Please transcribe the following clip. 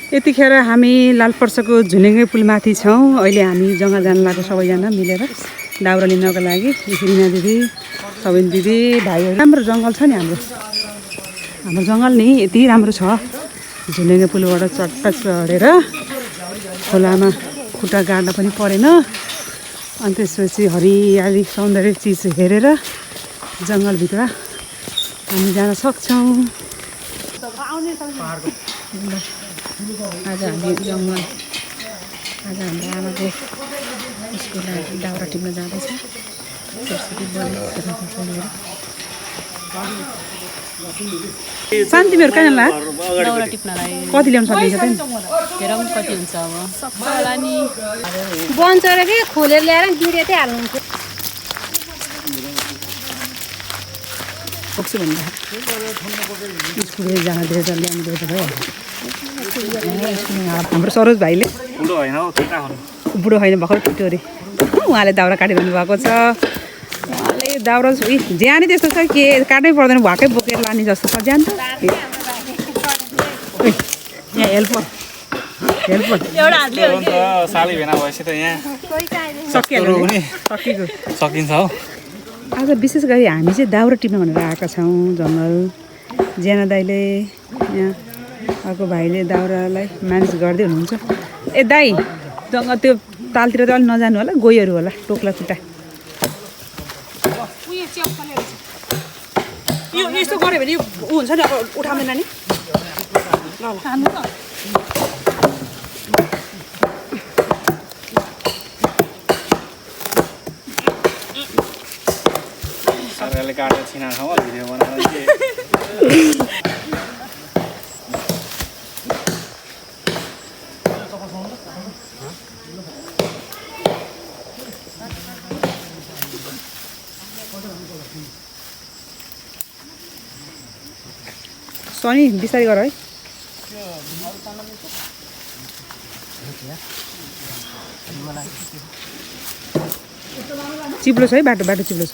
यतिखेर हामी लालपर्साको झुलेङ्गे पुलमाथि छौँ। अहिले हामी जग्गा जान लाग्यो सबैजना मिलेर दाउरा लिनको लागि। रिना दिदी, सबिन दिदी, भाइहरू। राम्रो जङ्गल छ नि हाम्रो जङ्गल नि यति राम्रो छ। झुलेङ्गे पुलबाट चट्ट चढेर खोलामा खुट्टा गाड्न पनि परेन। अनि त्यसपछि हरियाली सौन्दर्य चिज हेरेर जङ्गलभित्र हामी जान सक्छौँ। आज हामी जङ्गल आज हाम्रो आमाको उसको लागि दाउरा टिप्न जाँदैछ। शान्तिमेर कहाँ जान्ला? दाउरा टिप्नलाई कति ल्याउनु सकिन्छ त? हेरौँ कति हुन्छ अब। सक्छ होला नि। बन्चर के खोलेर ल्याएर गिरे चाहिँ हाल्नुहुन्छ। सक्छु भन्दा स्कुल जान दिएर ल्याउनु दिएर भइहाल्यो। हाम्रो सरोज भाइले बुढो होइन भर्खर टुट्यो अरे। उहाँले दाउरा काटिरहनु भएको छ। उहाँले दाउरा ज्यानै त्यस्तो छ के काट्नै पर्दैन, भएकै बोकेर लाने जस्तो छ ज्यान त। यहाँ हेल्प सकिन्छ हौ। आज विशेष गरी हामी चाहिँ दाउरा टिप्न भनेर आएका छौँ जङ्गल। ज्याना दाइले यहाँ अर्को भाइले दाउरालाई म्यानेज गर्दै हुनुहुन्छ। ए दाइ जङ्गल त्यो तालतिर त अलिक नजानु होला, गइहरू होला टोक्ला खुट्टा। यो यस्तो गऱ्यो भने ऊ हुन्छ नि, अब उठाउँदैन नि। ल सरकारले काटेर छिना खाऊ भिडियो बनाएर के सनी बिस्तारै गर है। चिप्लो छ है, बाटो चिप्लो छ।